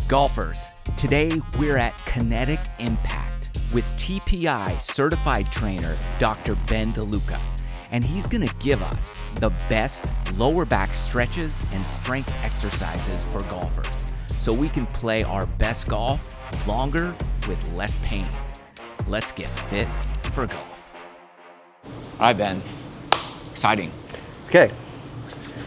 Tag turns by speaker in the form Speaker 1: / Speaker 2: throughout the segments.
Speaker 1: Golfers, today we're at Kinetic Impact with TPI Certified Trainer Dr. Ben DeLuca, and he's gonna give us the best lower back stretches and strength exercises for golfers so we can play our best golf longer with less pain. Let's get fit for golf. All right, Ben, exciting.
Speaker 2: Okay.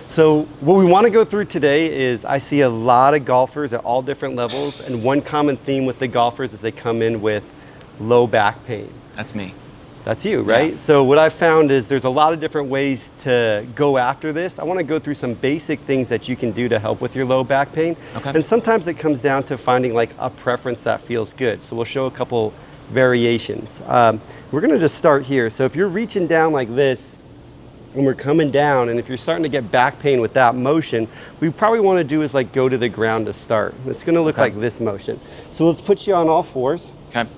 Speaker 2: So what we want to go through today is I see a lot of golfers at all different levels, and one common theme with the golfers is they come in with low back pain.
Speaker 1: That's me.
Speaker 2: That's you, right?
Speaker 1: Yeah.
Speaker 2: So what I've found is there's a lot of different ways to go after this. I want to go through some basic things that you can do to help with your low back pain.
Speaker 1: Okay.
Speaker 2: And sometimes it comes down to finding like a preference that feels good. So we'll show a couple variations. We're going to just start here. So if you're reaching down like this, and we're coming down, and if you're starting to get back pain with that motion, we probably want to do is like go to the ground to start. It's going to look like this motion. So let's put you on all fours.
Speaker 1: Okay.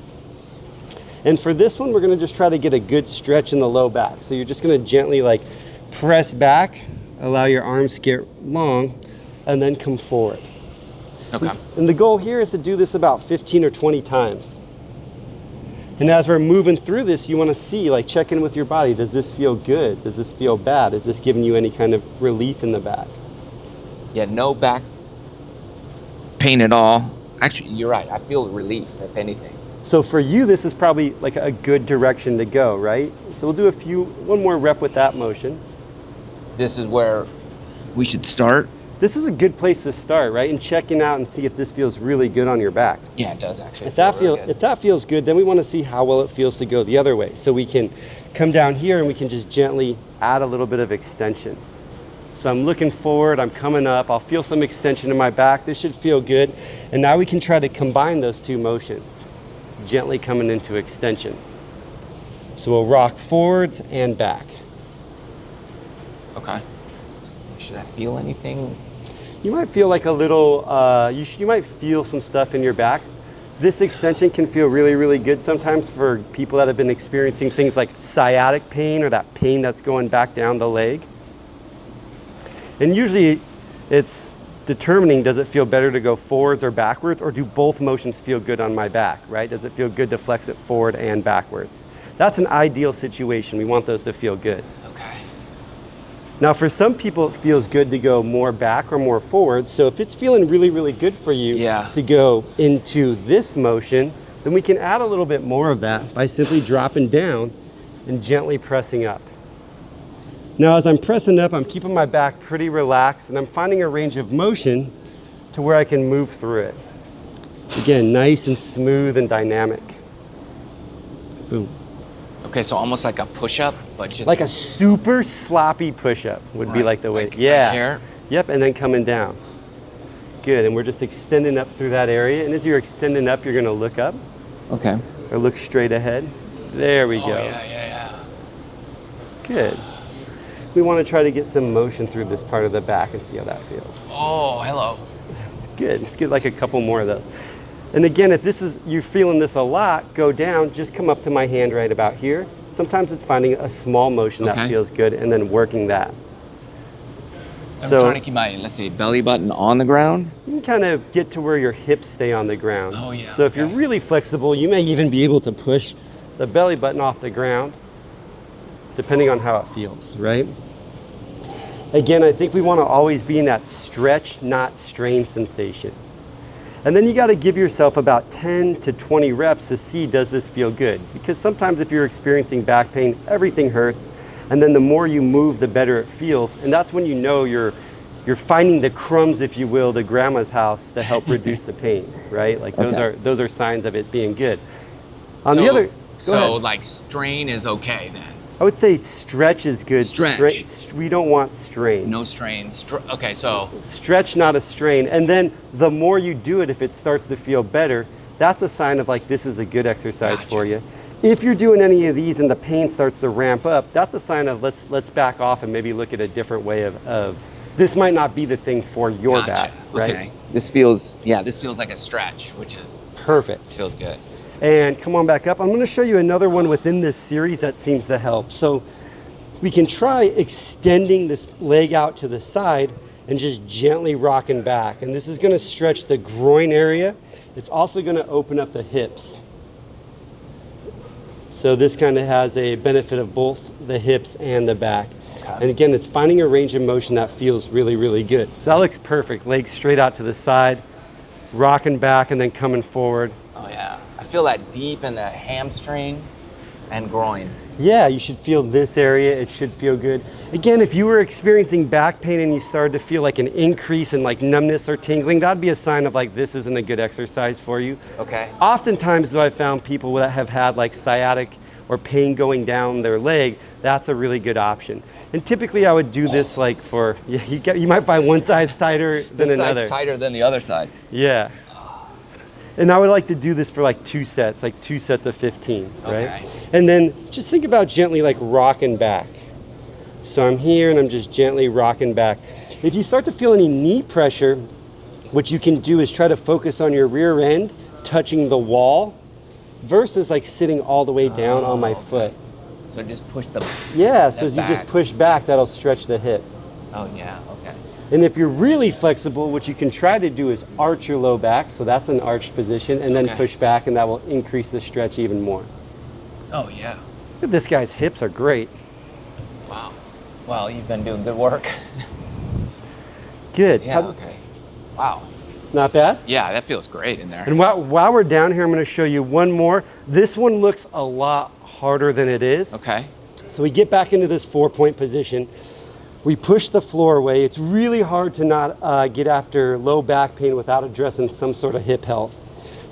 Speaker 2: And for this one, we're going to just try to get a good stretch in the low back. So you're just going to gently like press back, allow your arms to get long, and then come forward.
Speaker 1: Okay.
Speaker 2: And the goal here is to do this about 15 or 20 times. And as we're moving through this, you want to see, like, check in with your body. Does this feel good? Does this feel bad? Is this giving you any kind of relief in the back?
Speaker 1: Yeah, no back pain at all. Actually, you're right. I feel relief, if anything.
Speaker 2: So for you, this is probably like a good direction to go, right? So we'll do one more rep with that motion.
Speaker 1: This is where we should start.
Speaker 2: This is a good place to start, right? And checking out and see if this feels really good on your back.
Speaker 1: Yeah, it does actually.
Speaker 2: If that feels good, then we want to see how well it feels to go the other way. So we can come down here and we can just gently add a little bit of extension. So I'm looking forward, I'm coming up, I'll feel some extension in my back. This should feel good. And now we can try to combine those two motions. Gently coming into extension. So we'll rock forwards and back.
Speaker 1: Okay. Should I feel anything?
Speaker 2: You might feel like a little, you might feel some stuff in your back. This extension can feel really, really good sometimes for people that have been experiencing things like sciatic pain or that pain that's going back down the leg. And usually it's determining, does it feel better to go forwards or backwards, or do both motions feel good on my back, right? Does it feel good to flex it forward and backwards? That's an ideal situation. We want those to feel good.
Speaker 1: Okay.
Speaker 2: Now, for some people, it feels good to go more back or more forward. So if it's feeling really, really good for you to go into this motion, then we can add a little bit more of that by simply dropping down and gently pressing up. Now, as I'm pressing up, I'm keeping my back pretty relaxed, and I'm finding a range of motion to where I can move through it. Again, nice and smooth and dynamic. Boom.
Speaker 1: Okay, so almost like a push-up, but just
Speaker 2: like a super sloppy push-up would be like the way.
Speaker 1: Like here?
Speaker 2: Yep, and then coming down. Good, and we're just extending up through that area. And as you're extending up, you're gonna look up.
Speaker 1: Okay.
Speaker 2: Or look straight ahead. There we go.
Speaker 1: Yeah.
Speaker 2: Good. We want to try to get some motion through this part of the back and see how that feels.
Speaker 1: Oh, hello.
Speaker 2: Good, let's get like a couple more of those. And again, if you're feeling this a lot, go down, just come up to my hand right about here. Sometimes it's finding a small motion that feels good and then working that.
Speaker 1: I'm trying to keep my, let's say, belly button on the ground.
Speaker 2: You can kind of get to where your hips stay on the ground.
Speaker 1: Oh, yeah.
Speaker 2: So if you're really flexible, you may even be able to push the belly button off the ground, depending on how it feels, right? Again, I think we want to always be in that stretch, not strain sensation. And then you got to give yourself about 10 to 20 reps to see, does this feel good? Because sometimes if you're experiencing back pain, everything hurts. And then the more you move, the better it feels. And that's when you know you're finding the crumbs, if you will, to grandma's house to help reduce the pain, right? Like those are signs of it being good.
Speaker 1: So like strain is okay then?
Speaker 2: I would say stretch is good.
Speaker 1: Stretch.
Speaker 2: We don't want strain.
Speaker 1: No strain. Okay, so.
Speaker 2: Stretch, not a strain. And then the more you do it, if it starts to feel better, that's a sign of like, this is a good exercise for you. If you're doing any of these and the pain starts to ramp up, that's a sign of let's back off and maybe look at a different way of this might not be the thing for your back, right?
Speaker 1: Okay. This feels like a stretch, which is
Speaker 2: perfect.
Speaker 1: Feels good.
Speaker 2: And come on back up. I'm going to show you another one within this series that seems to help. So we can try extending this leg out to the side and just gently rocking back. And this is gonna stretch the groin area. It's also gonna open up the hips. So this kind of has a benefit of both the hips and the back. Okay. And again, it's finding a range of motion that feels really, really good. So that looks perfect. Legs straight out to the side, rocking back and then coming forward.
Speaker 1: Oh yeah, I feel that deep in the hamstring and groin.
Speaker 2: Yeah, you should feel this area. It should feel good. Again, if you were experiencing back pain and you started to feel like an increase in like numbness or tingling, that'd be a sign of like this isn't a good exercise for you.
Speaker 1: Okay.
Speaker 2: Oftentimes, though, I've found people that have had like sciatic or pain going down their leg, that's a really good option. And typically I would do this like for, you might find one side's tighter than another.
Speaker 1: This side's tighter than the other side.
Speaker 2: Yeah. And I would like to do this for like 2 sets, like 2 sets of 15, right?
Speaker 1: Okay.
Speaker 2: And then just think about gently like rocking back. So I'm here and I'm just gently rocking back. If you start to feel any knee pressure, what you can do is try to focus on your rear end touching the wall versus like sitting all the way down on my foot.
Speaker 1: So just push the
Speaker 2: Yeah, so as you just push back, that'll stretch the hip.
Speaker 1: Oh yeah, okay.
Speaker 2: And if you're really flexible, what you can try to do is arch your low back, so that's an arched position, and then push back, and that will increase the stretch even more.
Speaker 1: Oh yeah.
Speaker 2: Look at this guy's hips are great.
Speaker 1: Wow. Well, you've been doing good work.
Speaker 2: Good.
Speaker 1: Yeah, okay. Wow.
Speaker 2: Not bad?
Speaker 1: Yeah, that feels great in there.
Speaker 2: And while we're down here, I'm gonna show you one more. This one looks a lot harder than it is.
Speaker 1: Okay.
Speaker 2: So we get back into this 4-point position. We push the floor away. It's really hard to not get after low back pain without addressing some sort of hip health.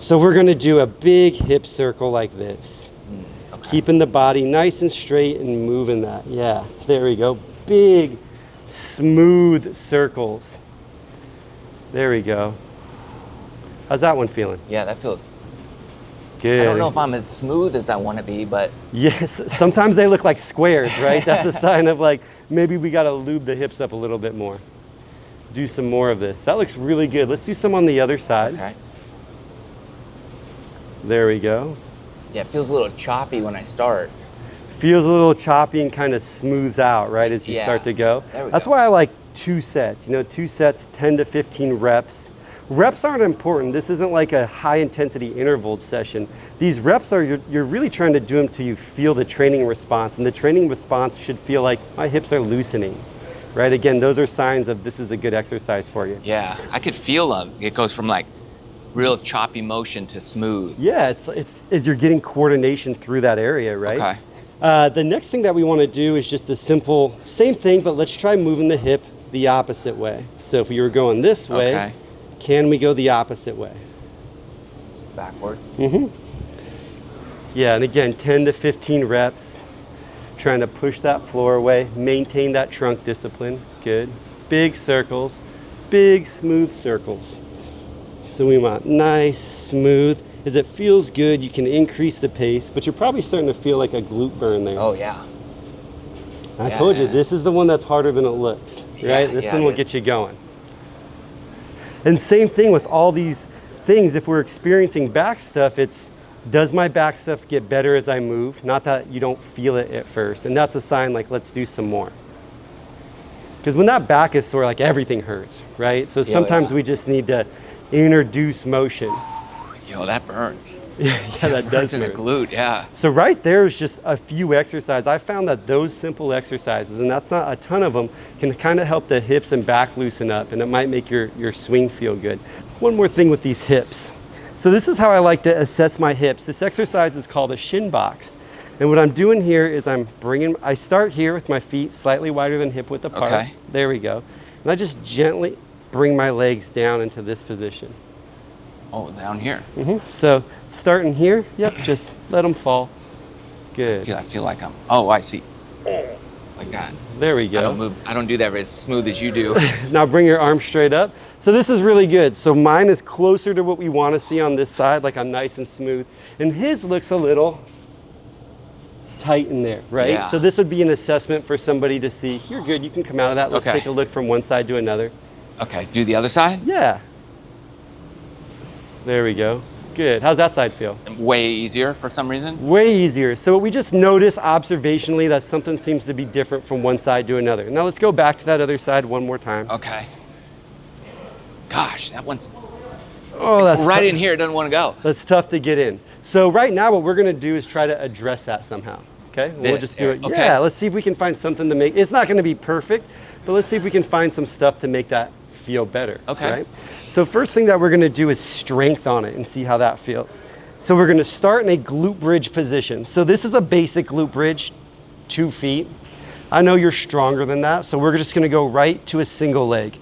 Speaker 2: So we're gonna do a big hip circle like this. Okay. Keeping the body nice and straight and moving that. Yeah, there we go. Big, smooth circles. There we go. How's that one feeling?
Speaker 1: Yeah, that feels
Speaker 2: good.
Speaker 1: I don't know if I'm as smooth as I want to be, but
Speaker 2: yes, sometimes they look like squares, right? That's a sign of like, maybe we got to lube the hips up a little bit more. Do some more of this. That looks really good. Let's do some on the other side.
Speaker 1: Okay.
Speaker 2: There we go.
Speaker 1: Yeah, it feels a little choppy when I start.
Speaker 2: Feels a little choppy and kind of smooths out, right, as you start to go. That's why I like 2 sets. You know, 2 sets, 10 to 15 reps. Reps aren't important. This isn't like a high intensity interval session. These reps are, you're really trying to do them till you feel the training response, and the training response should feel like my hips are loosening, right? Again, those are signs of this is a good exercise for you.
Speaker 1: Yeah, I could feel it goes from like real choppy motion to smooth.
Speaker 2: Yeah, it's you're getting coordination through that area, right?
Speaker 1: Okay.
Speaker 2: The next thing that we want to do is just a simple, same thing, but let's try moving the hip the opposite way. So if you were going this way, can we go the opposite way?
Speaker 1: Backwards.
Speaker 2: Mm-hmm. Yeah, and again, 10 to 15 reps. Trying to push that floor away, maintain that trunk discipline. Good. Big circles, big smooth circles. So we want nice, smooth. As it feels good, you can increase the pace, but you're probably starting to feel like a glute burn there.
Speaker 1: Oh yeah.
Speaker 2: I told you, this is the one that's harder than it looks, right? This one will get you going. And same thing with all these things. If we're experiencing back stuff, it's, does my back stuff get better as I move? Not that you don't feel it at first. And that's a sign like, let's do some more. Because when that back is sore, like everything hurts, right? So sometimes we just need to introduce motion.
Speaker 1: Yo, that burns.
Speaker 2: Yeah, that does
Speaker 1: in the glute, yeah.
Speaker 2: So right there is just a few exercises. I found that those simple exercises, and that's not a ton of them, can kind of help the hips and back loosen up, and it might make your swing feel good. One more thing with these hips. So this is how I like to assess my hips. This exercise is called a Shin box. And what I'm doing here is I start here with my feet slightly wider than hip width apart.
Speaker 1: Okay.
Speaker 2: There we go. And I just gently bring my legs down into this position.
Speaker 1: Oh, down here.
Speaker 2: Mm-hmm. So starting here, yep, just let them fall. Good.
Speaker 1: I feel like I see. Like that.
Speaker 2: There we go.
Speaker 1: I don't do that as smooth as you do.
Speaker 2: Now bring your arms straight up. So this is really good. So mine is closer to what we want to see on this side, like I'm nice and smooth. And his looks a little tight in there, right?
Speaker 1: Yeah.
Speaker 2: So this would be an assessment for somebody to see, you're good, you can come out of that. Let's take a look from one side to another.
Speaker 1: Okay, do the other side?
Speaker 2: Yeah. There we go. Good. How's that side feel?
Speaker 1: Way easier for some reason?
Speaker 2: Way easier. So we just notice observationally that something seems to be different from one side to another. Now let's go back to that other side one more time.
Speaker 1: Okay. Gosh, that one's
Speaker 2: Oh, that's
Speaker 1: right in here. It doesn't want to go.
Speaker 2: That's tough to get in. So right now what we're gonna do is try to address that somehow, okay? We'll just do it.
Speaker 1: Okay.
Speaker 2: Yeah, let's see if we can find something to make, it's not gonna be perfect, but let's see if we can find some stuff to make that feel better,
Speaker 1: Okay.
Speaker 2: right? So first thing that we're gonna do is strength on it and see how that feels. So we're gonna start in a glute bridge position. So this is a basic glute bridge, 2 feet. I know you're stronger than that, so we're just gonna go right to a single leg.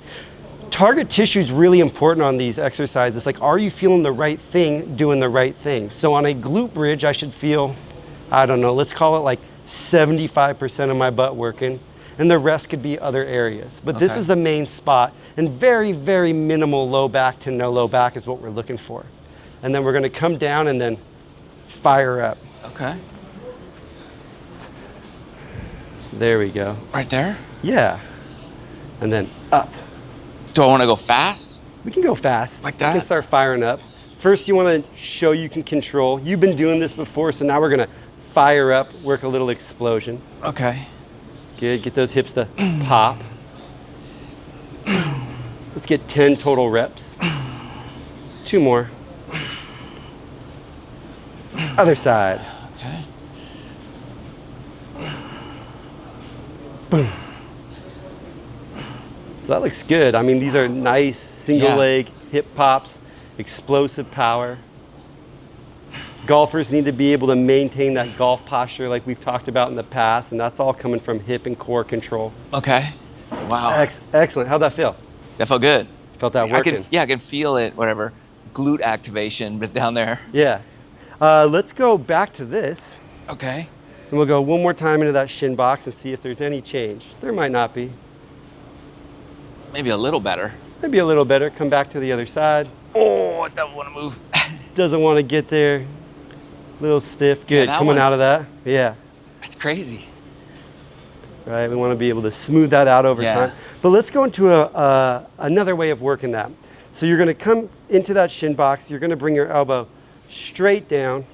Speaker 2: Target tissue is really important on these exercises. Like, are you feeling the right thing, doing the right thing? So on a glute bridge, I should feel, I don't know, let's call it like 75% of my butt working, and the rest could be other areas. But this is the main spot, and very, very minimal low back to no low back is what we're looking for. And then we're gonna come down and then fire up.
Speaker 1: Okay.
Speaker 2: There we go.
Speaker 1: Right there?
Speaker 2: Yeah. And then up.
Speaker 1: Do I want to go fast?
Speaker 2: We can go fast.
Speaker 1: Like that?
Speaker 2: We can start firing up. First, you want to show you can control. You've been doing this before, so now we're going to fire up, work a little explosion.
Speaker 1: Okay.
Speaker 2: Good. Get those hips to pop. Let's get 10 total reps. 2 more. Other side.
Speaker 1: Okay.
Speaker 2: Boom. So that looks good. I mean, these are nice single leg hip pops, explosive power. Golfers need to be able to maintain that golf posture like we've talked about in the past, and that's all coming from hip and core control.
Speaker 1: Okay. Wow.
Speaker 2: Excellent. How'd that feel?
Speaker 1: That felt good.
Speaker 2: Felt that working?
Speaker 1: I can feel it, whatever. Glute activation, but down there.
Speaker 2: Yeah. Let's go back to this.
Speaker 1: Okay.
Speaker 2: And we'll go one more time into that shin box and see if there's any change. There might not be.
Speaker 1: Maybe a little better.
Speaker 2: Maybe a little better. Come back to the other side.
Speaker 1: Oh, it doesn't want to move.
Speaker 2: Doesn't want to get there. A little stiff. Good.
Speaker 1: Yeah,
Speaker 2: coming out of that. Yeah.
Speaker 1: That's crazy.
Speaker 2: Right. We want to be able to smooth that out over time. But let's go into another way of working that. So you're going to come into that shin box. You're going to bring your elbow straight down.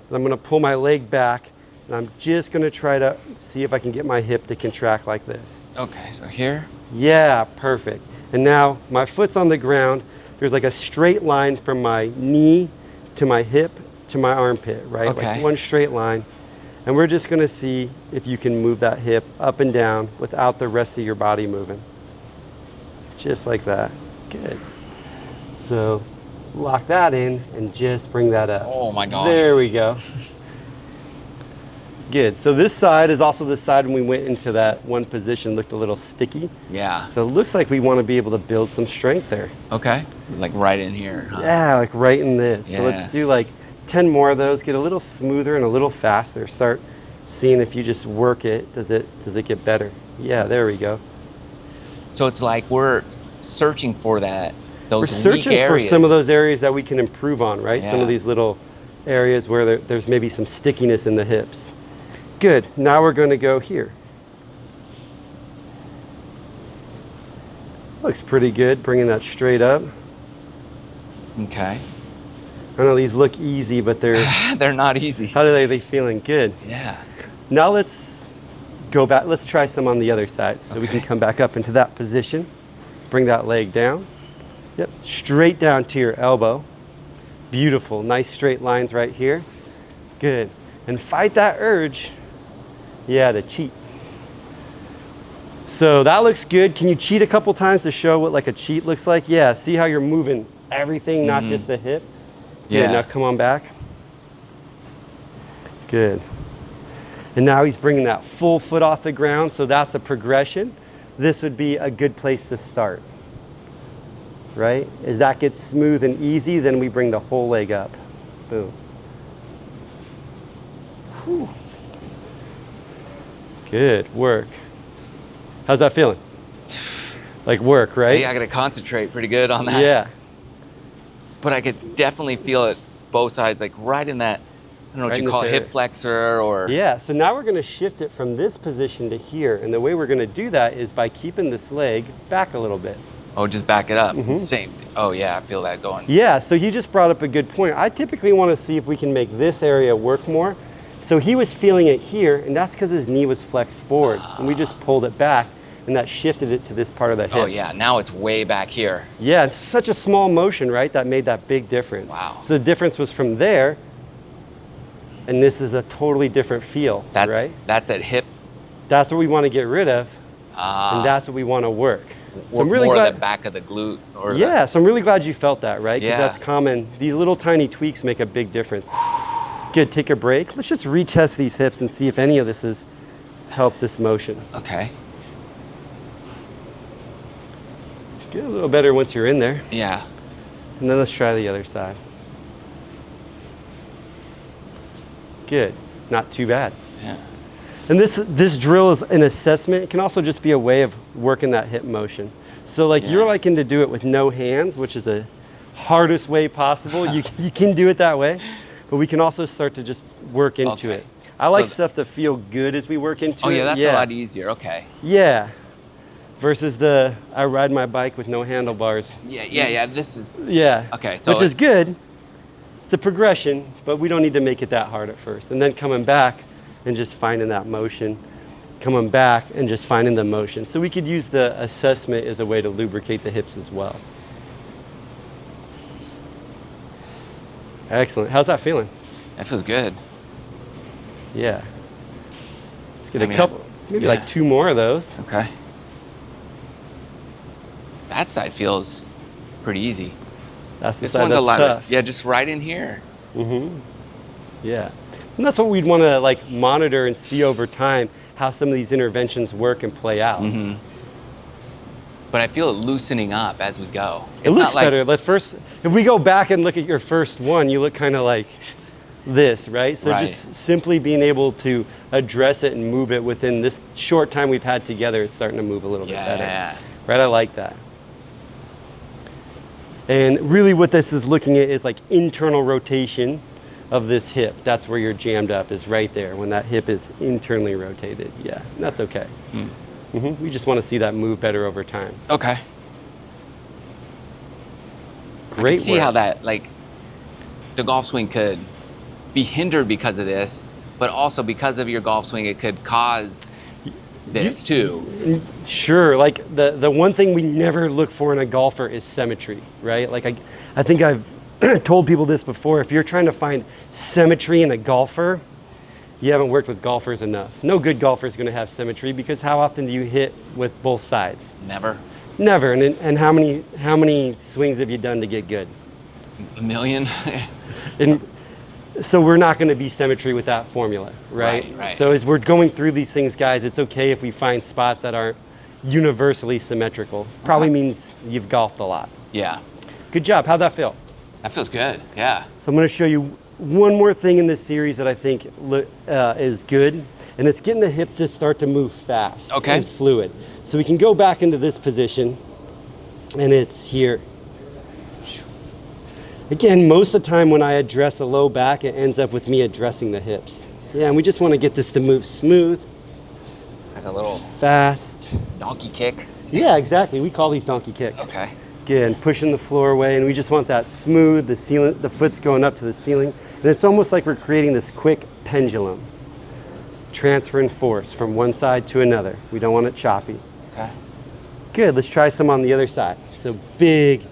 Speaker 2: And I'm going to pull my leg back. And I'm just going to try to see if I can get my hip to contract like this.
Speaker 1: Okay, so here.
Speaker 2: Yeah, perfect. And now my foot's on the ground. There's like a straight line from my knee to my hip to my armpit, right?
Speaker 1: Okay.
Speaker 2: Like one straight line. And we're just gonna see if you can move that hip up and down without the rest of your body moving. Just like that. Good. So lock that in and just bring that up.
Speaker 1: Oh my gosh.
Speaker 2: There we go. Good. So this side is also the side when we went into that one position looked a little sticky.
Speaker 1: Yeah.
Speaker 2: So it looks like we want to be able to build some strength there.
Speaker 1: Okay. Like right in here, huh?
Speaker 2: Yeah, like right in this.
Speaker 1: Yeah.
Speaker 2: So let's do like 10 more of those, get a little smoother and a little faster. Start seeing if you just work it, does it get better? Yeah, there we go.
Speaker 1: So it's like we're searching for that, those
Speaker 2: We're searching
Speaker 1: weak areas.
Speaker 2: for some of those areas that we can improve on, right? Some
Speaker 1: Yeah.
Speaker 2: of these little areas where there's maybe some stickiness in the hips. Good. Now we're going to go here. Looks pretty good, bringing that straight up.
Speaker 1: Okay.
Speaker 2: I know these look easy, but they're
Speaker 1: They're not easy.
Speaker 2: how are they feeling? Good.
Speaker 1: Yeah.
Speaker 2: Now let's go back. Let's try some on the other side. So we can come back up into that position. Bring that leg down. Yep. Straight down to your elbow. Beautiful. Nice straight lines right here. Good. And fight that urge. Yeah, to cheat. So that looks good. Can you cheat a couple times to show what like a cheat looks like? Yeah. See how you're moving everything, not just the hip? Good.
Speaker 1: Yeah.
Speaker 2: Now come on back. Good. And now he's bringing that full foot off the ground, so that's a progression. This would be a good place to start, right? As that gets smooth and easy, then we bring the whole leg up. Boom. Whew. Good work. How's that feeling? Like work, right?
Speaker 1: Hey, I got to concentrate pretty good on that.
Speaker 2: Yeah.
Speaker 1: But I could definitely feel it both sides, like right in that, I don't know
Speaker 2: Right
Speaker 1: what
Speaker 2: in
Speaker 1: you call
Speaker 2: this
Speaker 1: it,
Speaker 2: area.
Speaker 1: hip flexor or...
Speaker 2: Yeah, so now we're gonna shift it from this position to here. And the way we're gonna do that is by keeping this leg back a little bit.
Speaker 1: Oh, just back it up. Same. Oh yeah, I feel that going.
Speaker 2: Yeah, so you just brought up a good point. I typically wanna see if we can make this area work more. So he was feeling it here, and that's because his knee was flexed forward, and we just pulled it back. and that shifted it to this part of the hip.
Speaker 1: Oh yeah, now it's way back here.
Speaker 2: Yeah, it's such a small motion, right? That made that big difference.
Speaker 1: Wow.
Speaker 2: So the difference was from there, and this is a totally different feel, right?
Speaker 1: That's at hip.
Speaker 2: That's what we want to get rid of, and that's what we want to work. So I'm really
Speaker 1: more
Speaker 2: glad,
Speaker 1: the back of the glute. Or
Speaker 2: yeah, so I'm really glad you felt that, right? Because
Speaker 1: Yeah.
Speaker 2: that's common. These little tiny tweaks make a big difference. Good, take a break. Let's just retest these hips and see if any of this has helped this motion.
Speaker 1: Okay.
Speaker 2: Get a little better once you're in there.
Speaker 1: Yeah.
Speaker 2: And then let's try the other side. Good, not too bad.
Speaker 1: Yeah.
Speaker 2: And this drill is an assessment. It can also just be a way of working that hip motion. So like you're liking to do it with no hands, which is the hardest way possible. You can do it that way, but we can also start to just work into it. I like stuff to feel good as we work into it.
Speaker 1: Oh yeah, that's a lot easier, okay.
Speaker 2: Yeah, versus I ride my bike with no handlebars.
Speaker 1: Yeah, this is...
Speaker 2: Yeah,
Speaker 1: Okay, so
Speaker 2: which is good. It's a progression, but we don't need to make it that hard at first. And then coming back and just finding that motion, coming back and just finding the motion. So we could use the assessment as a way to lubricate the hips as well. Excellent. How's that feeling?
Speaker 1: That feels good.
Speaker 2: Yeah. Let's get a couple, maybe like 2 more of those.
Speaker 1: Okay. That side feels pretty easy.
Speaker 2: That's the
Speaker 1: This
Speaker 2: side
Speaker 1: one's
Speaker 2: that's
Speaker 1: a lot.
Speaker 2: tough.
Speaker 1: Yeah, just right in here.
Speaker 2: Yeah. And that's what we'd want to like monitor and see over time, how some of these interventions work and play out.
Speaker 1: But I feel it loosening up as we go.
Speaker 2: It looks better. If we go back and look at your first one, you look kind of like this, right? So just simply being able to address it and move it within this short time we've had together, it's starting to move a little bit better. Right, I like that. And really what this is looking at is like internal rotation of this hip. That's where you're jammed up, is right there, when that hip is internally rotated. Yeah, and that's okay. We just want to see that move better over time.
Speaker 1: Okay.
Speaker 2: Great work.
Speaker 1: See how that, like, the golf swing could be hindered because of this, but also because of your golf swing, it could cause this too.
Speaker 2: Sure, like the one thing we never look for in a golfer is symmetry, right? Like I think I've told people this before. If you're trying to find symmetry in a golfer, you haven't worked with golfers enough. No good golfer is going to have symmetry, because how often do you hit with both sides?
Speaker 1: Never.
Speaker 2: Never. And how many swings have you done to get good?
Speaker 1: A million.
Speaker 2: And so we're not going to be symmetry with that formula, right?
Speaker 1: Right.
Speaker 2: So as we're going through these things, guys, it's okay if we find spots that aren't universally symmetrical. Probably means you've golfed a lot.
Speaker 1: Yeah.
Speaker 2: Good job. How'd that feel?
Speaker 1: That feels good. Yeah.
Speaker 2: So I'm going to show you one more thing in this series that I think is good, and it's getting the hip to start to move fast and fluid. So we can go back into this position, and it's here. Again, most of the time when I address a low back, it ends up with me addressing the hips. Yeah, and we just want to get this to move smooth.
Speaker 1: It's like a little
Speaker 2: fast
Speaker 1: donkey kick.
Speaker 2: Yeah, exactly. We call these donkey kicks.
Speaker 1: Okay.
Speaker 2: Again, pushing the floor away, and we just want that smooth, the ceiling, the foot's going up to the ceiling. And it's almost like we're creating this quick pendulum, transferring force from one side to another. We don't want it choppy.
Speaker 1: Okay.
Speaker 2: Good, let's try some on the other side. So big,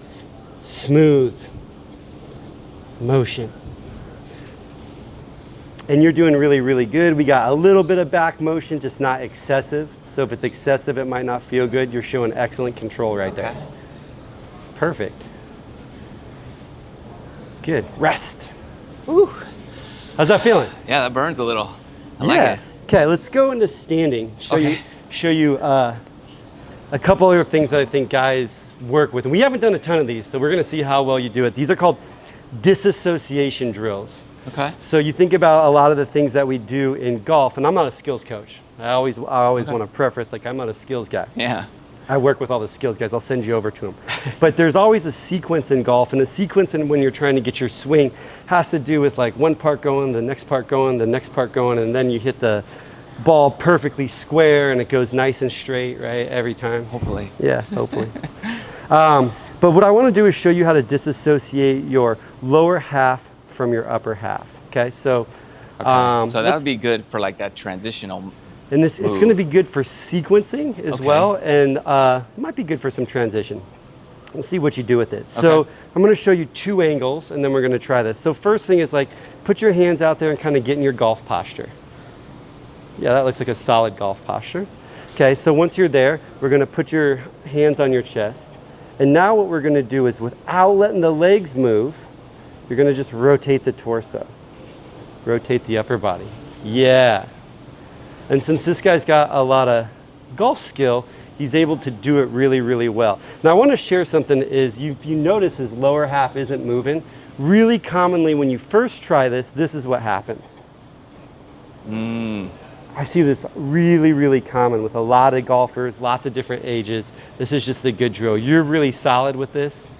Speaker 2: smooth motion. And you're doing really, really good. We got a little bit of back motion, just not excessive. So if it's excessive, it might not feel good. You're showing excellent control right there. Perfect. Good. Rest. Woo. How's that feeling?
Speaker 1: Yeah, that burns a little. I like it.
Speaker 2: Okay, let's go into standing. Show you a couple other things that I think guys work with. And we haven't done a ton of these, so we're going to see how well you do it. These are called disassociation drills.
Speaker 1: Okay.
Speaker 2: So you think about a lot of the things that we do in golf, and I'm not a skills coach. I always want to preface, like, I'm not a skills guy.
Speaker 1: Yeah.
Speaker 2: I work with all the skills guys. I'll send you over to them. But there's always a sequence in golf, and the sequence in when you're trying to get your swing has to do with like one part going, the next part going, the next part going, and then you hit the ball perfectly square and it goes nice and straight, right, every time.
Speaker 1: Hopefully.
Speaker 2: Yeah, hopefully. But what I want to do is show you how to disassociate your lower half from your upper half. Okay, so
Speaker 1: so that would be good for like that transitional
Speaker 2: And it's going to be good for sequencing as well, and it might be good for some transition. We'll see what you do with it. So I'm going to show you 2 angles, and then we're going to try this. So first thing is like, put your hands out there and kind of get in your golf posture. Yeah, that looks like a solid golf posture. Okay, so once you're there, we're going to put your hands on your chest. And now what we're going to do is, without letting the legs move, you're going to just rotate the torso. Rotate the upper body. Yeah. And since this guy's got a lot of golf skill, he's able to do it really, really well. Now I want to share something is, if you notice his lower half isn't moving, really commonly when you first try this, this is what happens. I see this really, really common with a lot of golfers, lots of different ages. This is just a good drill. You're really solid with this.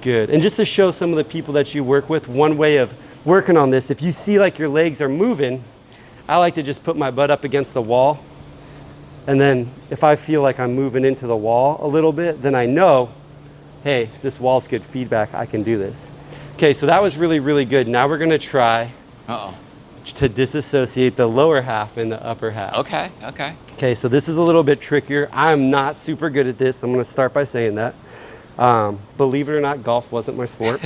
Speaker 2: Good. And just to show some of the people that you work with, one way of working on this, if you see like your legs are moving, I like to just put my butt up against the wall. And then if I feel like I'm moving into the wall a little bit, then I know, hey, this wall's good feedback, I can do this. Okay, so that was really, really good. Now we're gonna try to disassociate the lower half and the upper half.
Speaker 1: Okay.
Speaker 2: Okay, so this is a little bit trickier. I'm not super good at this. I'm gonna start by saying that. Believe it or not, golf wasn't my sport.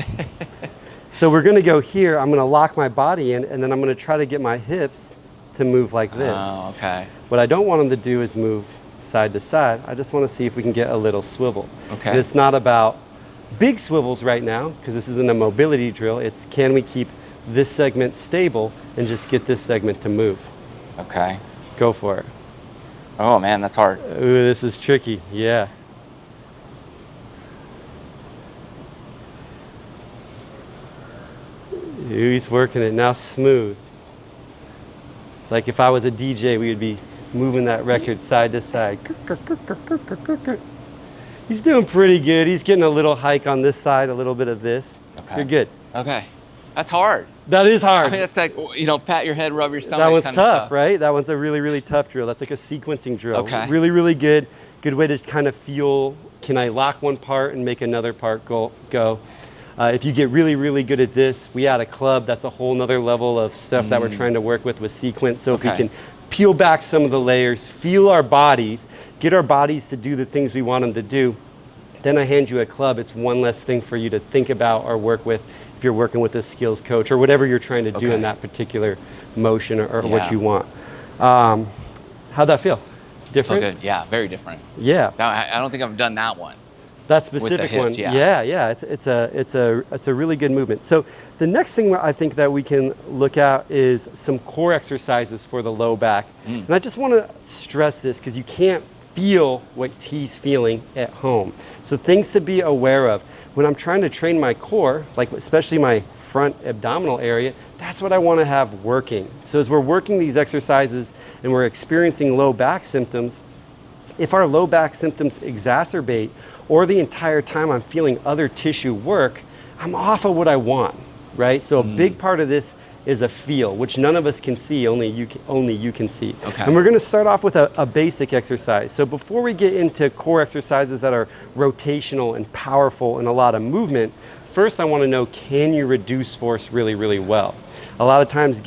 Speaker 2: So we're gonna go here, I'm gonna lock my body in, and then I'm gonna try to get my hips to move like this.
Speaker 1: Oh, okay.
Speaker 2: What I don't want them to do is move side to side. I just want to see if we can get a little swivel.
Speaker 1: Okay.
Speaker 2: And it's not about big swivels right now, because this isn't a mobility drill. It's, can we keep this segment stable and just get this segment to move?
Speaker 1: Okay.
Speaker 2: Go for it.
Speaker 1: Oh man, that's hard.
Speaker 2: Ooh, this is tricky. Yeah. Ooh, he's working it now smooth. Like if I was a DJ, we would be moving that record side to side. He's doing pretty good. He's getting a little hike on this side, a little bit of this. Okay. You're good.
Speaker 1: Okay. That's hard.
Speaker 2: That is hard.
Speaker 1: I mean, that's like, you know, pat your head, rub your stomach.
Speaker 2: That one's tough, right? That one's a really, really tough drill. That's like a sequencing drill.
Speaker 1: Okay.
Speaker 2: Really, really good. Good way to kind of feel, can I lock one part and make another part go? If you get really, really good at this, we add a club. That's a whole nother level of stuff that we're trying to work with sequence. So if we can peel back some of the layers, feel our bodies, get our bodies to do the things we want them to do, then I hand you a club. It's one less thing for you to think about or work with if you're working with a skills coach or whatever you're trying to do in that particular motion or what you want. How'd that feel? Different?
Speaker 1: So good. Yeah, very different.
Speaker 2: Yeah.
Speaker 1: I don't think I've done that one.
Speaker 2: That specific
Speaker 1: hips,
Speaker 2: one,
Speaker 1: yeah.
Speaker 2: It's a really good movement. So the next thing I think that we can look at is some core exercises for the low back. And I just want to stress this because you can't feel what he's feeling at home. So things to be aware of. When I'm trying to train my core, like especially my front abdominal area, that's what I want to have working. So as we're working these exercises and we're experiencing low back symptoms, if our low back symptoms exacerbate or the entire time I'm feeling other tissue work, I'm off of what I want, right? So a big part of this is a feel, which none of us can see, only you can see.
Speaker 1: Okay.
Speaker 2: And we're gonna start off with a basic exercise. So before we get into core exercises that are rotational and powerful and a lot of movement, first I wanna know, can you reduce force really, really well? A lot of times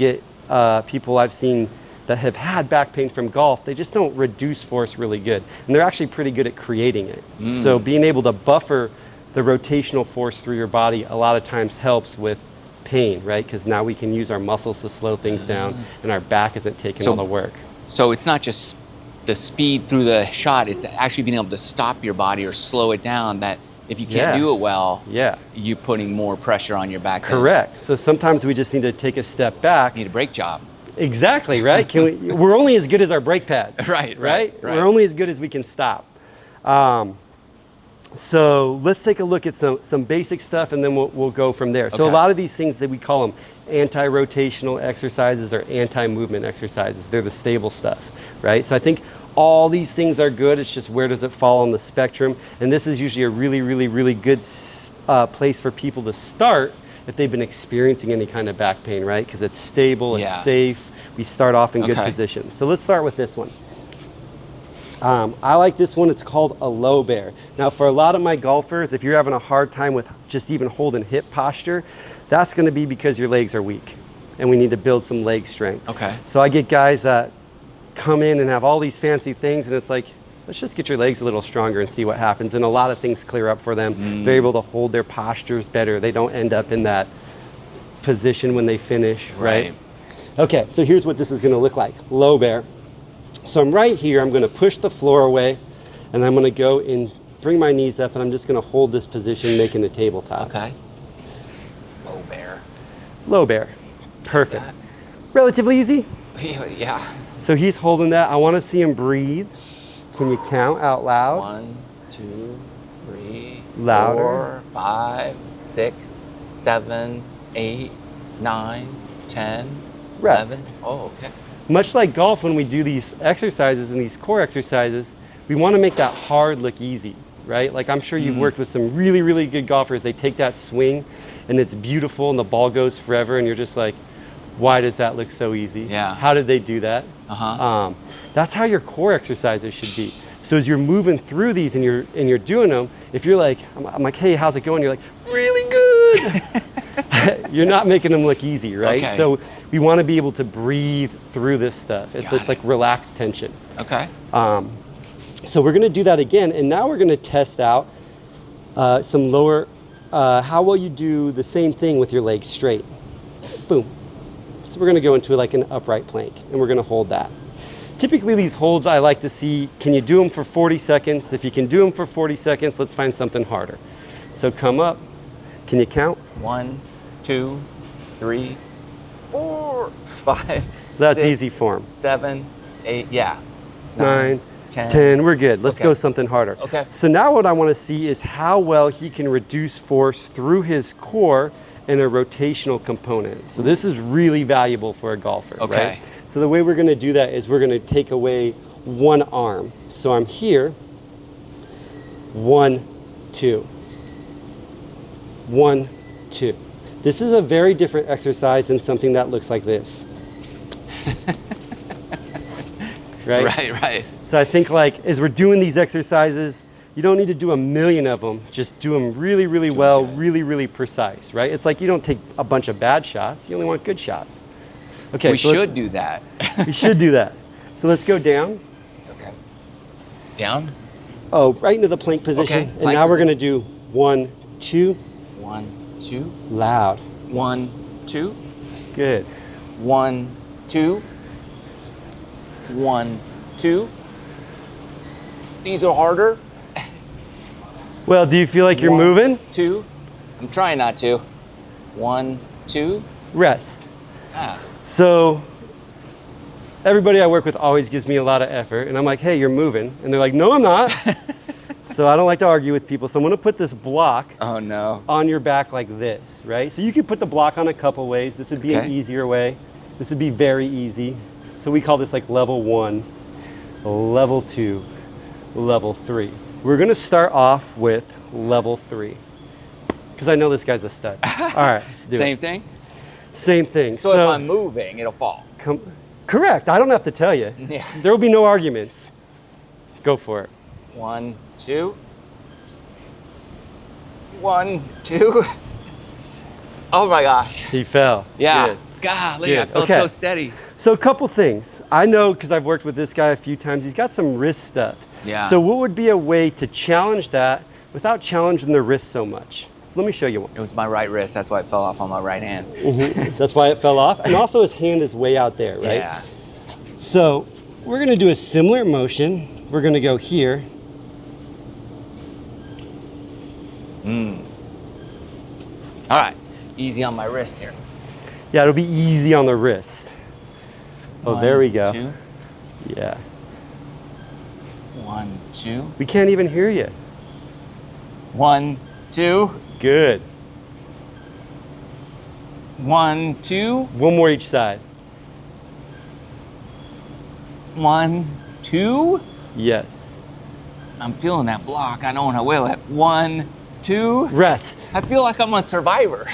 Speaker 2: people I've seen that have had back pain from golf, they just don't reduce force really good. And they're actually pretty good at creating it. So being able to buffer the rotational force through your body a lot of times helps with pain, right? Because now we can use our muscles to slow things down and our back isn't taking all the work.
Speaker 1: So it's not just the speed through the shot, it's actually being able to stop your body or slow it down that if you can't do it well, you're putting more pressure on your back.
Speaker 2: Correct. So sometimes we just need to take a step back.
Speaker 1: Need a brake job.
Speaker 2: Exactly, right? We're only as good as our brake pads.
Speaker 1: Right.
Speaker 2: We're only as good as we can stop. So let's take a look at some basic stuff and then we'll go from there. So a lot of these things that we call them anti-rotational exercises or anti-movement exercises. They're the stable stuff, right? So I think all these things are good. It's just where does it fall on the spectrum? And this is usually a really, really, really good place for people to start if they've been experiencing any kind of back pain, right? Because it's stable, it's safe. We start off in good positions. So let's start with this one. I like this one. It's called a low bear. Now, for a lot of my golfers, if you're having a hard time with just even holding hip posture, that's going to be because your legs are weak and we need to build some leg strength.
Speaker 1: Okay.
Speaker 2: So I get guys that come in and have all these fancy things, and it's like, let's just get your legs a little stronger and see what happens. And a lot of things clear up for them. They're able to hold their postures better. They don't end up in that position when they finish, right? Okay, so here's what this is gonna look like, low bear. So I'm right here, I'm gonna push the floor away, and I'm gonna go and bring my knees up, and I'm just gonna hold this position, making a tabletop.
Speaker 1: Okay. Low bear.
Speaker 2: Low bear, perfect. Relatively easy.
Speaker 1: Yeah.
Speaker 2: So he's holding that. I wanna see him breathe. Can you count out loud?
Speaker 1: 1, 2, 3,
Speaker 2: Louder.
Speaker 1: 4, 5, 6, 7, 8, 9, 10,
Speaker 2: Rest.
Speaker 1: 11. Oh, okay.
Speaker 2: Much like golf, when we do these exercises and these core exercises, we want to make that hard look easy, right? Like I'm sure you've worked with some really, really good golfers. They take that swing and it's beautiful and the ball goes forever and you're just like, why does that look so easy?
Speaker 1: Yeah.
Speaker 2: How did they do that? That's how your core exercises should be. So as you're moving through these and you're doing them, if you're like, I'm like, hey, how's it going? You're like, really good. You're not making them look easy, right?
Speaker 1: Okay.
Speaker 2: So we want to be able to breathe through this stuff. It's like relaxed tension.
Speaker 1: Okay.
Speaker 2: So we're going to do that again, and now we're going to test out some lower, how well you do the same thing with your legs straight. Boom. So we're going to go into like an upright plank, and we're going to hold that. Typically these holds I like to see, can you do them for 40 seconds? If you can do them for 40 seconds, let's find something harder. So come up. Can you count?
Speaker 1: 1, 2, 3, 4, 5.
Speaker 2: So that's
Speaker 1: 6,
Speaker 2: easy for them.
Speaker 1: 7, 8, yeah.
Speaker 2: 9, 10, we're good. Let's go something harder.
Speaker 1: Okay.
Speaker 2: So now what I want to see is how well he can reduce force through his core and a rotational component. So this is really valuable for a golfer,
Speaker 1: Okay.
Speaker 2: right? So the way we're going to do that is we're going to take away one arm. So I'm here, 1, 2. 1, 2. This is a very different exercise than something that looks like this. Right?
Speaker 1: Right.
Speaker 2: So I think like as we're doing these exercises, you don't need to do a million of them. Just do them really, really well, really, really precise, right? It's like you don't take a bunch of bad shots. You only want good shots. Okay.
Speaker 1: We should do that.
Speaker 2: We should do that. So let's go down.
Speaker 1: Okay. Down?
Speaker 2: Oh, right into the plank position.
Speaker 1: Okay,
Speaker 2: And
Speaker 1: plank
Speaker 2: now we're
Speaker 1: position.
Speaker 2: going to do 1, 2.
Speaker 1: 1, 2.
Speaker 2: Loud.
Speaker 1: 1, 2.
Speaker 2: Good.
Speaker 1: 1, 2. 1, 2. These are harder.
Speaker 2: Well, do you feel like you're
Speaker 1: 1,
Speaker 2: moving?
Speaker 1: 2. I'm trying not to. 1, 2.
Speaker 2: Rest.
Speaker 1: Ah.
Speaker 2: So everybody I work with always gives me a lot of effort, and I'm like, hey, you're moving. And they're like, no, I'm not. So I don't like to argue with people. So I'm gonna put this block
Speaker 1: Oh no.
Speaker 2: on your back like this, right? So you could put the block on a couple ways. This would be an
Speaker 1: Okay.
Speaker 2: easier way. This would be very easy. So we call this like level 1, level 2, level 3. We're gonna start off with level 3, because I know this guy's a stud. All right, let's do
Speaker 1: Same
Speaker 2: it.
Speaker 1: thing?
Speaker 2: Same thing.
Speaker 1: So if I'm moving, it'll fall.
Speaker 2: Correct, I don't have to tell you.
Speaker 1: Yeah.
Speaker 2: There will be no arguments. Go for it.
Speaker 1: 1, 2. 1, 2. Oh my gosh.
Speaker 2: He fell.
Speaker 1: Yeah.
Speaker 2: Good.
Speaker 1: Golly, I
Speaker 2: Good.
Speaker 1: felt
Speaker 2: Okay.
Speaker 1: so steady.
Speaker 2: So a couple things. I know because I've worked with this guy a few times, he's got some wrist stuff.
Speaker 1: Yeah.
Speaker 2: So what would be a way to challenge that without challenging the wrist so much? So let me show you one.
Speaker 1: It was my right wrist. That's why it fell off on my right hand.
Speaker 2: That's why it fell off. And also his hand is way out there, right?
Speaker 1: Yeah.
Speaker 2: So we're gonna do a similar motion. We're gonna go here.
Speaker 1: All right. Easy on my wrist here.
Speaker 2: Yeah, it'll be easy on the wrist. Oh, there we go.
Speaker 1: 2.
Speaker 2: Yeah.
Speaker 1: 1, 2.
Speaker 2: We can't even hear you.
Speaker 1: 1, 2.
Speaker 2: Good.
Speaker 1: 1, 2.
Speaker 2: One more each side.
Speaker 1: 1, 2.
Speaker 2: Yes.
Speaker 1: I'm feeling that block. I know when I will it. 1, 2.
Speaker 2: Rest.
Speaker 1: I feel like I'm a survivor.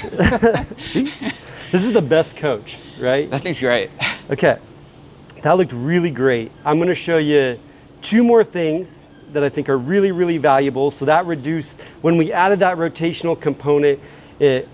Speaker 2: See? This is the best coach, right?
Speaker 1: That thing's great.
Speaker 2: Okay. That looked really great. I'm going to show you 2 more things that I think are really, really valuable. So that reduced, when we added that rotational component, it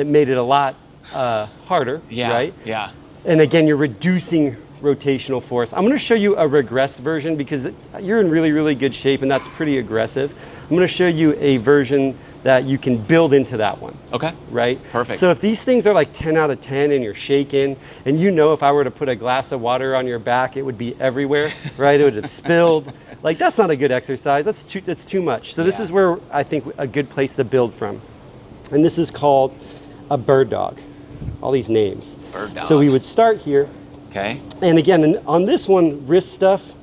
Speaker 2: made it a lot harder,
Speaker 1: Yeah.
Speaker 2: right?
Speaker 1: Yeah.
Speaker 2: And again, you're reducing rotational force. I'm gonna show you a regressed version because you're in really, really good shape and that's pretty aggressive. I'm gonna show you a version that you can build into that one.
Speaker 1: Okay.
Speaker 2: Right?
Speaker 1: Perfect.
Speaker 2: So if these things are like 10 out of 10 and you're shaking, and you know if I were to put a glass of water on your back, it would be everywhere, right? It would have spilled. Like that's not a good exercise. That's too much. So this is where I think a good place to build from. And this is called a bird dog. All these names.
Speaker 1: Bird dog.
Speaker 2: So we would start here.
Speaker 1: Okay.
Speaker 2: And again, on this one, wrist stuff,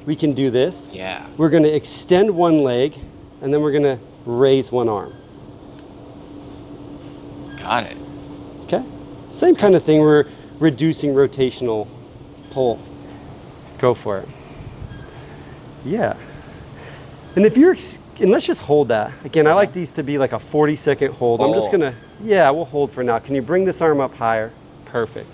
Speaker 2: we can do this.
Speaker 1: Yeah.
Speaker 2: We're gonna extend one leg, and then we're gonna raise one arm.
Speaker 1: Got it.
Speaker 2: Okay? Same kind of thing, we're reducing rotational pull. Go for it. Yeah. And if you're, and let's just hold that. Again, I like these to be like a 40-second hold. I'm just gonna, yeah, we'll hold for now. Can you bring this arm up higher? Perfect.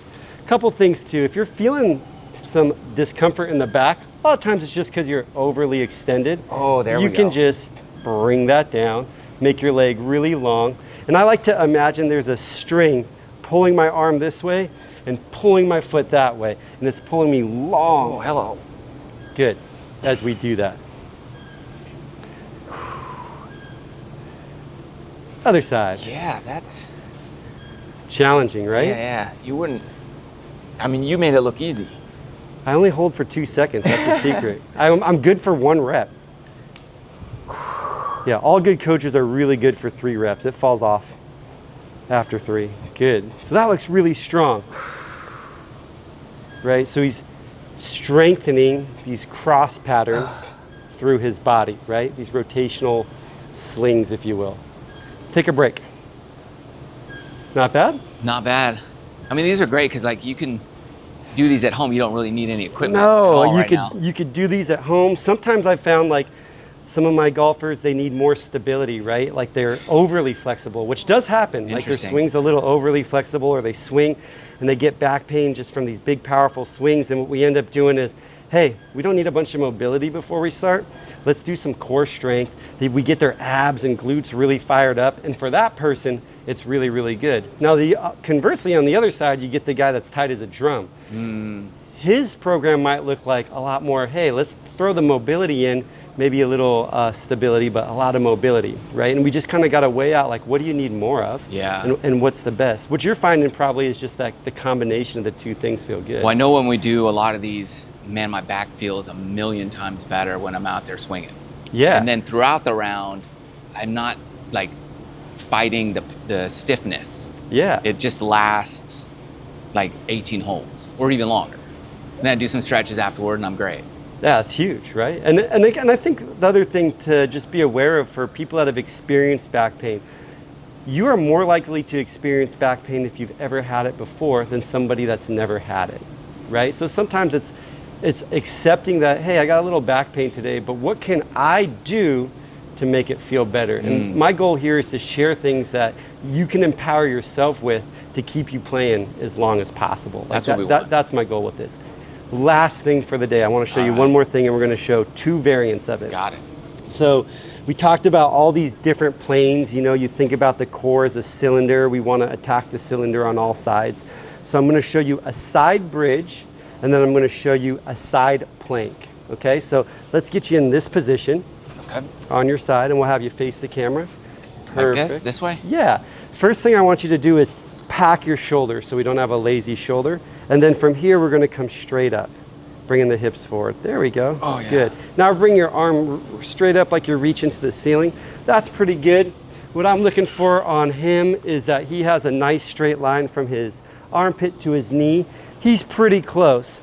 Speaker 2: Couple things too, if you're feeling some discomfort in the back, a lot of times it's just because you're overly extended.
Speaker 1: Oh, there we go.
Speaker 2: You can just bring that down, make your leg really long. And I like to imagine there's a string pulling my arm this way and pulling my foot that way. And it's pulling me long.
Speaker 1: Oh, hello.
Speaker 2: Good, as we do that. Other side.
Speaker 1: Yeah, that's
Speaker 2: Challenging, right?
Speaker 1: yeah. You wouldn't. I mean, you made it look easy.
Speaker 2: I only hold for 2 seconds, that's the secret. I'm good for 1 rep. Yeah, all good coaches are really good for 3 reps. It falls off after 3. Good. So that looks really strong. Right? So he's strengthening these cross patterns through his body, right? These rotational slings, if you will. Take a break. Not bad?
Speaker 1: Not bad. I mean, these are great because like you can do these at home. You don't really need any equipment.
Speaker 2: No,
Speaker 1: now.
Speaker 2: you could do these at home. Sometimes I found like some of my golfers, they need more stability, right? Like they're overly flexible, which does happen. Like their swing's a little overly flexible, or they swing and they get back pain just from these big, powerful swings. And what we end up doing is, hey, we don't need a bunch of mobility before we start. Let's do some core strength. We get their abs and glutes really fired up. And for that person, it's really, really good. Now, conversely, on the other side, you get the guy that's tight as a drum. His program might look like a lot more, hey, let's throw the mobility in, maybe a little stability, but a lot of mobility, right? And we just kind of got to weigh out, like, what do you need more of?
Speaker 1: Yeah.
Speaker 2: And what's the best? What you're finding probably is just that the combination of the two things feel good.
Speaker 1: Well, I know when we do a lot of these, man, my back feels a million times better when I'm out there swinging.
Speaker 2: Yeah.
Speaker 1: And then throughout the round, I'm not like fighting the stiffness.
Speaker 2: Yeah.
Speaker 1: It just lasts like 18 holes or even longer. And then I do some stretches afterward and I'm great.
Speaker 2: Yeah, it's huge, right? And I think the other thing to just be aware of for people that have experienced back pain, you are more likely to experience back pain if you've ever had it before than somebody that's never had it, right? So sometimes it's accepting that, hey, I got a little back pain today, but what can I do to make it feel better? And my goal here is to share things that you can empower yourself with to keep you playing as long as possible.
Speaker 1: That's what we want.
Speaker 2: That's my goal with this. Last thing for the day, I want to show you one more thing, and we're going to show 2 variants of it.
Speaker 1: Got it.
Speaker 2: So we talked about all these different planes. You know, you think about the core as a cylinder. We want to attack the cylinder on all sides. So I'm going to show you a side bridge, and then I'm going to show you a side plank. Okay, so let's get you in this position.
Speaker 1: Okay.
Speaker 2: On your side, and we'll have you face the camera. Perfect.
Speaker 1: Like this way?
Speaker 2: Yeah. First thing I want you to do is pack your shoulders so we don't have a lazy shoulder. And then from here, we're going to come straight up, bringing the hips forward. There we go.
Speaker 1: Oh, yeah.
Speaker 2: Good. Now bring your arm straight up like you're reaching to the ceiling. That's pretty good. What I'm looking for on him is that he has a nice straight line from his armpit to his knee. He's pretty close.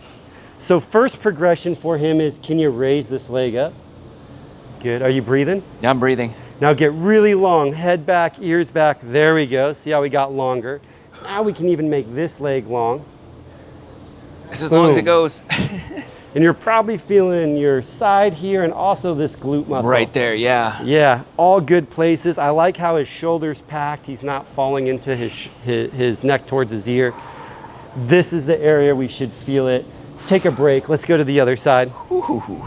Speaker 2: So first progression for him is, can you raise this leg up? Good. Are you breathing?
Speaker 1: Yeah, I'm breathing.
Speaker 2: Now get really long, head back, ears back. There we go. See how we got longer? Now we can even make this leg long.
Speaker 1: It's as long as it goes.
Speaker 2: And you're probably feeling your side here and also this glute muscle.
Speaker 1: Right there, yeah.
Speaker 2: Yeah, all good places. I like how his shoulder's packed. He's not falling into his neck towards his ear. This is the area we should feel it. Take a break. Let's go to the other side.
Speaker 1: Ooh.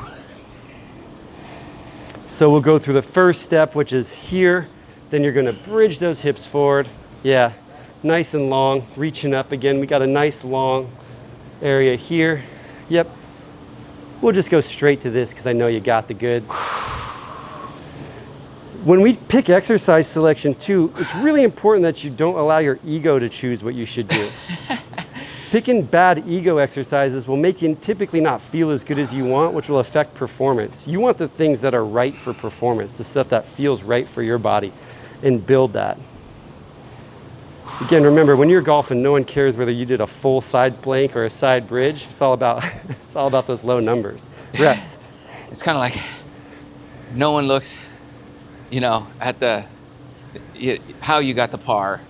Speaker 2: So we'll go through the first step, which is here. Then you're gonna bridge those hips forward. Yeah, nice and long, reaching up again. We got a nice long area here. Yep. We'll just go straight to this because I know you got the goods. When we pick exercise selection too, it's really important that you don't allow your ego to choose what you should do. Picking bad ego exercises will make you typically not feel as good as you want, which will affect performance. You want the things that are right for performance, the stuff that feels right for your body, and build that. Again, remember, when you're golfing, no one cares whether you did a full side plank or a side bridge. It's all about those low numbers. Rest.
Speaker 1: It's kind of like no one looks, at how you got the par.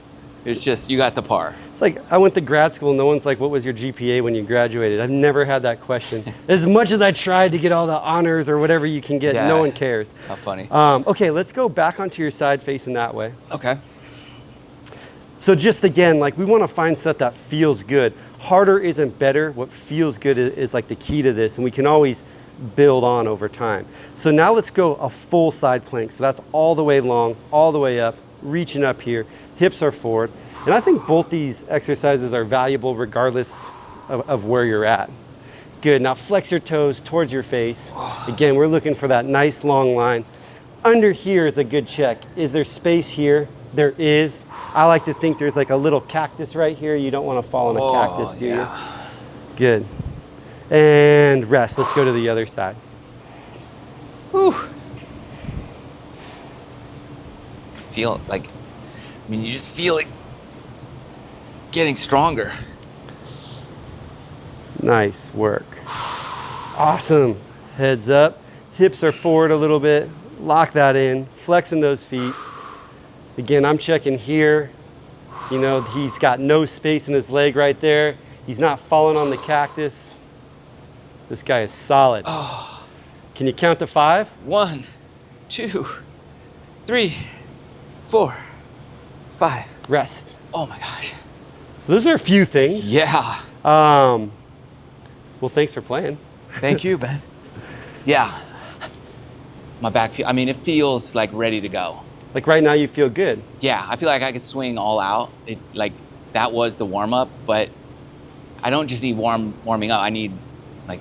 Speaker 1: It's just, you got the par.
Speaker 2: It's like, I went to grad school, no one's like, what was your GPA when you graduated? I've never had that question. As much as I tried to get all the honors or whatever you can get, no one cares.
Speaker 1: How funny.
Speaker 2: Okay, let's go back onto your side facing that way.
Speaker 1: Okay.
Speaker 2: So just again, like we want to find stuff that feels good. Harder isn't better. What feels good is like the key to this, and we can always build on over time. So now let's go a full side plank. So that's all the way long, all the way up, reaching up here. Hips are forward. And I think both these exercises are valuable regardless of where you're at. Good, now flex your toes towards your face. Again, we're looking for that nice long line. Under here is a good check. Is there space here? There is. I like to think there's like a little cactus right here. You don't want to fall in a cactus, do you? Good. And rest. Let's go to the other side.
Speaker 1: Whew. You just feel it getting stronger.
Speaker 2: Nice work. Awesome. Heads up. Hips are forward a little bit. Lock that in. Flexing those feet. Again, I'm checking here. He's got no space in his leg right there. He's not falling on the cactus. This guy is solid.
Speaker 1: Oh.
Speaker 2: Can you count to 5?
Speaker 1: 1, 2, 3, 4, 5.
Speaker 2: Rest.
Speaker 1: Oh my gosh.
Speaker 2: So those are a few things.
Speaker 1: Yeah.
Speaker 2: Well, thanks for playing.
Speaker 1: Thank you, Ben. Yeah. My back it feels like ready to go.
Speaker 2: Like right now you feel good.
Speaker 1: Yeah, I feel like I could swing all out. That was the warm up, but I don't just need warming up. I need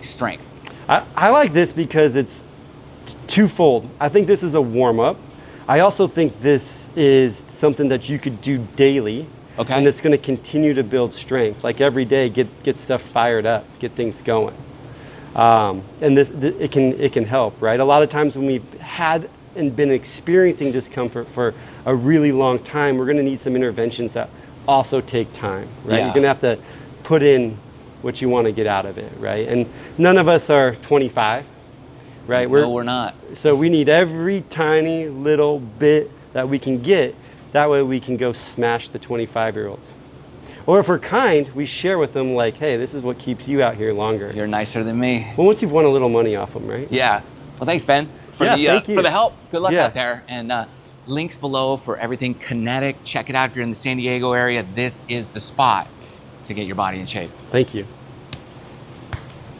Speaker 1: strength.
Speaker 2: I like this because it's twofold. I think this is a warm up. I also think this is something that you could do daily.
Speaker 1: Okay.
Speaker 2: And it's going to continue to build strength. Like every day, get stuff fired up, get things going. And it can help, right? A lot of times when we've had and been experiencing discomfort for a really long time, we're going to need some interventions that also take time, right?
Speaker 1: Yeah.
Speaker 2: You're going to have to put in what you want to get out of it, right? And none of us are 25, right?
Speaker 1: No, we're not.
Speaker 2: So we need every tiny little bit that we can get. That way we can go smash the 25-year-olds. Or if we're kind, we share with them like, hey, this is what keeps you out here longer.
Speaker 1: You're nicer than me.
Speaker 2: Well, once you've won a little money off them, right?
Speaker 1: Yeah. Well, thanks, Ben, for
Speaker 2: thank you.
Speaker 1: for the help. Good luck out there. And links below for everything kinetic. Check it out if you're in the San Diego area. This is the spot to get your body in shape.
Speaker 2: Thank you.